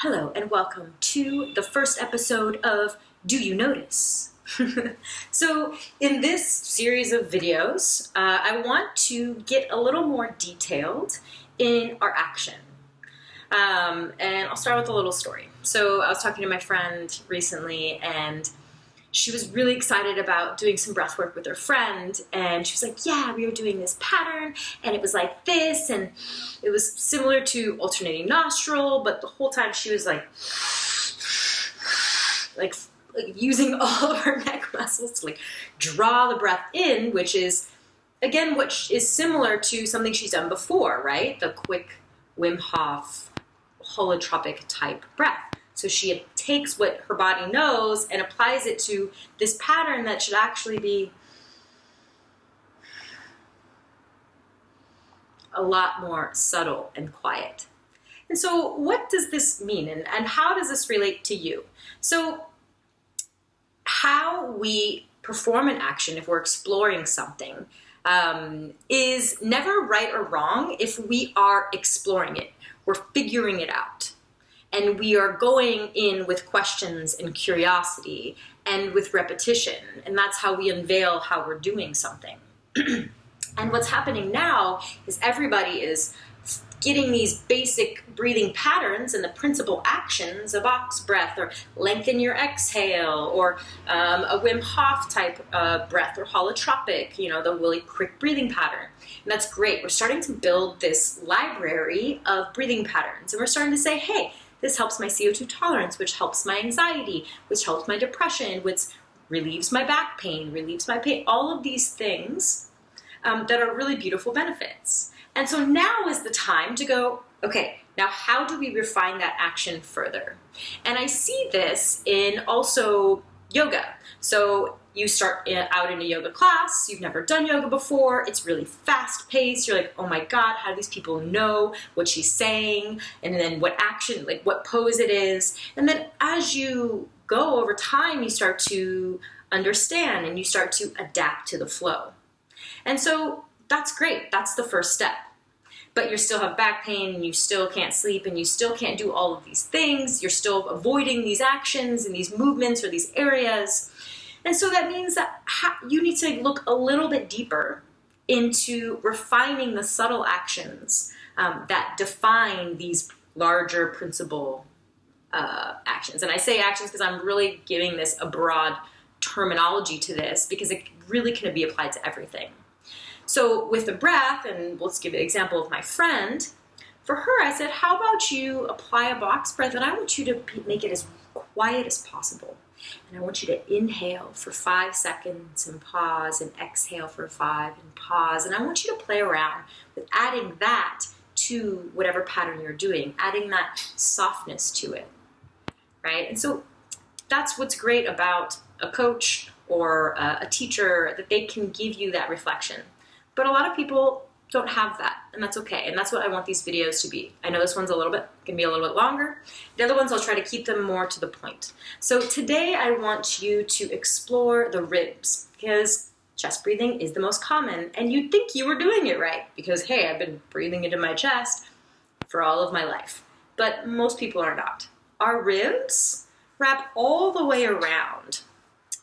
Hello and welcome to the first episode of Do You Notice? So in this series of videos, I want to get a little more detailed in our action. And I'll start with a little story. So I was talking to my friend recently and she was really excited about doing some breath work with her friend, and she was like, yeah, we were doing this pattern and it was like this, and it was similar to alternating nostril, but the whole time she was like using all of her neck muscles to draw the breath in, which is again what is similar to something she's done before, right? The quick Wim Hof holotropic type breath. So she takes what her body knows and applies it to this pattern that should actually be a lot more subtle and quiet. And so what does this mean, and how does this relate to you? So how we perform an action if we're exploring something is never right or wrong if we are exploring it. We're figuring it out. And we are going in with questions and curiosity and with repetition. And that's how we unveil how we're doing something. And what's happening now is everybody is getting these basic breathing patterns and the principal actions, a box breath, or lengthen your exhale, or a Wim Hof type breath, or holotropic, the really quick breathing pattern. And that's great. We're starting to build this library of breathing patterns. And we're starting to say, hey, this helps my CO2 tolerance, which helps my anxiety, which helps my depression, which relieves my back pain, relieves my pain, all of these things that are really beautiful benefits. And so now is the time to go, okay, now how do we refine that action further? And I see this in also yoga. So you start out in a yoga class, you've never done yoga before, it's really fast paced, you're like, oh my God, how do these people know what she's saying? And then what action, what pose it is. And then as you go over time, you start to understand and you start to adapt to the flow. And so that's great, that's the first step. But you still have back pain and you still can't sleep and you still can't do all of these things. You're still avoiding these actions and these movements or these areas. And so that means that you need to look a little bit deeper into refining the subtle actions that define these larger principal actions. And I say actions because I'm really giving this a broad terminology to this because it really can be applied to everything. So with the breath, and let's give an example of my friend, for her I said, how about you apply a box breath, and I want you to make it as quiet as possible. And I want you to inhale for 5 seconds and pause, and exhale for 5 and pause. And I want you to play around with adding that to whatever pattern you're doing, adding that softness to it, right? And so that's what's great about a coach or a teacher, that they can give you that reflection. But a lot of people don't have that, and that's okay. And that's what I want these videos to be. I know this one's going to be a little bit longer. The other ones, I'll try to keep them more to the point. So today I want you to explore the ribs, because chest breathing is the most common, and you'd think you were doing it right, because hey, I've been breathing into my chest for all of my life. But most people are not. Our ribs wrap all the way around.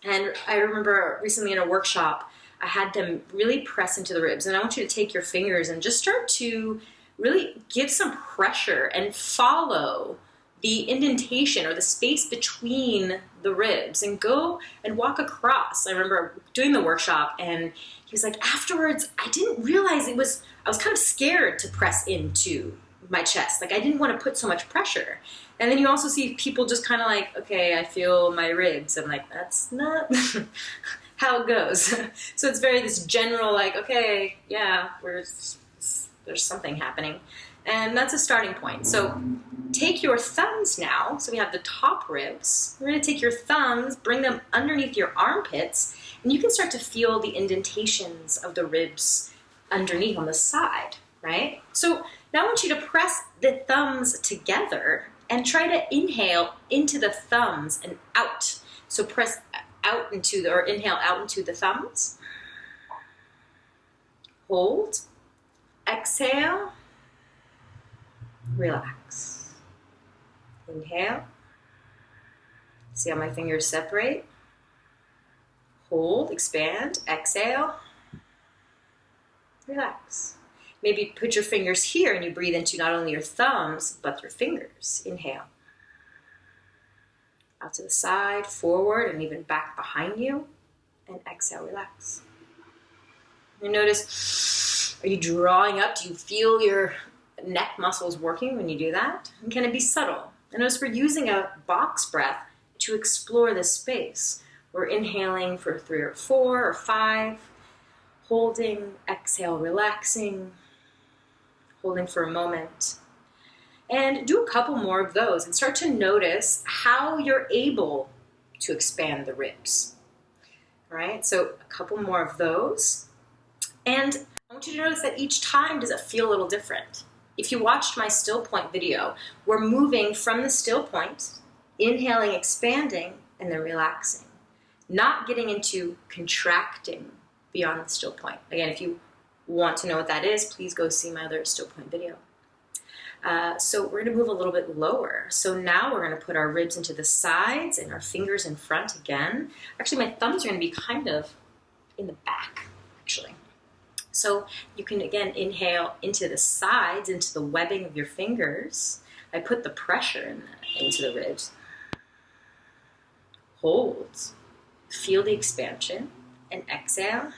And I remember recently in a workshop, I had them really press into the ribs, and I want you to take your fingers and just start to really give some pressure and follow the indentation or the space between the ribs and go and walk across. I remember doing the workshop, and he was like, afterwards, I didn't realize I was kind of scared to press into my chest. I didn't want to put so much pressure. And then you also see people just kind of okay, I feel my ribs. I'm like, that's not how it goes. So it's very this general, okay, yeah, there's something happening. And that's a starting point. So take your thumbs now. So we have the top ribs. We're going to take your thumbs, bring them underneath your armpits, and you can start to feel the indentations of the ribs underneath on the side, right? So now I want you to press the thumbs together and try to inhale into the thumbs and out. So press out into or inhale out into the thumbs. Hold. Exhale. Relax. Inhale. See how my fingers separate? Hold, expand, exhale. Relax. Maybe put your fingers here and you breathe into not only your thumbs, but your fingers. Inhale. Out to the side, forward, and even back behind you. And exhale, relax. You notice, are you drawing up? Do you feel your neck muscles working when you do that? And can it be subtle? And notice we're using a box breath to explore this space. We're inhaling for 3 or 4 or 5, holding, exhale, relaxing, holding for a moment. And do a couple more of those and start to notice how you're able to expand the ribs. All right, so a couple more of those. And I want you to notice that each time does it feel a little different. If you watched my still point video, we're moving from the still point, inhaling, expanding, and then relaxing. Not getting into contracting beyond the still point. Again, if you want to know what that is, please go see my other still point video. So we're going to move a little bit lower. So now we're going to put our ribs into the sides and our fingers in front again. Actually, my thumbs are going to be kind of in the back, actually. So you can, again, inhale into the sides, into the webbing of your fingers. I put the pressure into the ribs. Hold. Feel the expansion. And exhale.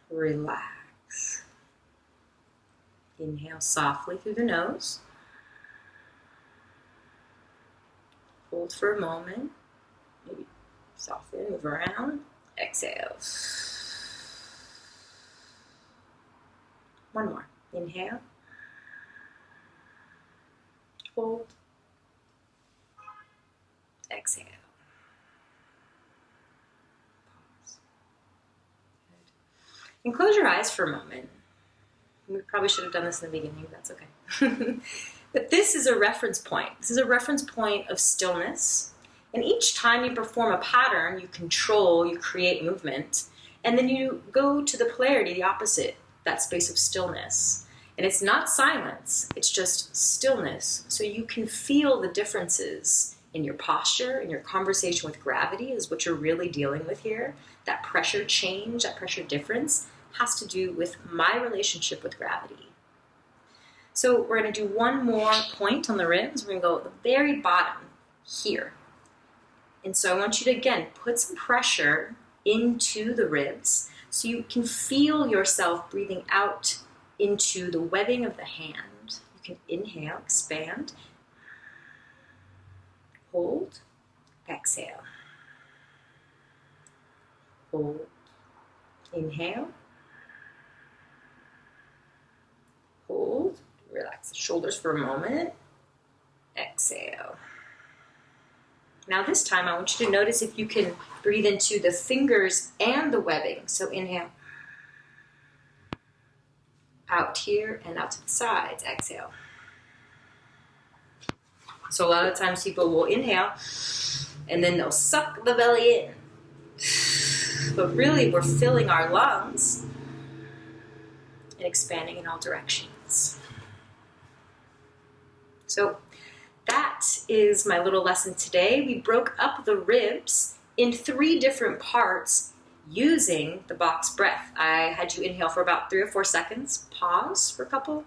Relax. Inhale softly through the nose. Hold for a moment. Maybe softly move around. Exhale. One more. Inhale. Hold. Exhale. Pause. Good. And close your eyes for a moment. We probably should have done this in the beginning, but that's okay. But this is a reference point. This is a reference point of stillness. And each time you perform a pattern, you control, you create movement, and then you go to the polarity, the opposite, that space of stillness. And it's not silence, it's just stillness. So you can feel the differences in your posture, in your conversation with gravity is what you're really dealing with here. That pressure change, that pressure difference has to do with my relationship with gravity. So we're going to do one more point on the ribs. We're going to go at the very bottom here. And so I want you to, again, put some pressure into the ribs so you can feel yourself breathing out into the webbing of the hand. You can inhale, expand, hold, exhale, hold, inhale, hold, relax the shoulders for a moment, exhale. Now this time I want you to notice if you can breathe into the fingers and the webbing. So inhale, out here and out to the sides, exhale. So a lot of times people will inhale and then they'll suck the belly in. But really we're filling our lungs and expanding in all directions. So that is my little lesson today. We broke up the ribs in 3 different parts using the box breath. I had you inhale for about 3 or 4 seconds, pause for a couple,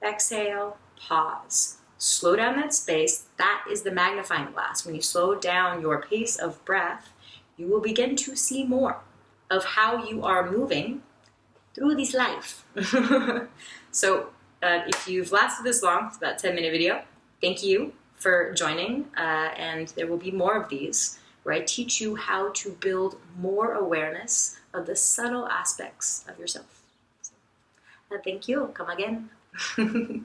exhale, pause. Slow down that space. That is the magnifying glass. When you slow down your pace of breath, you will begin to see more of how you are moving through this life. So if you've lasted this long, it's about a 10-minute video, thank you for joining, and there will be more of these where I teach you how to build more awareness of the subtle aspects of yourself. So, thank you. Come again.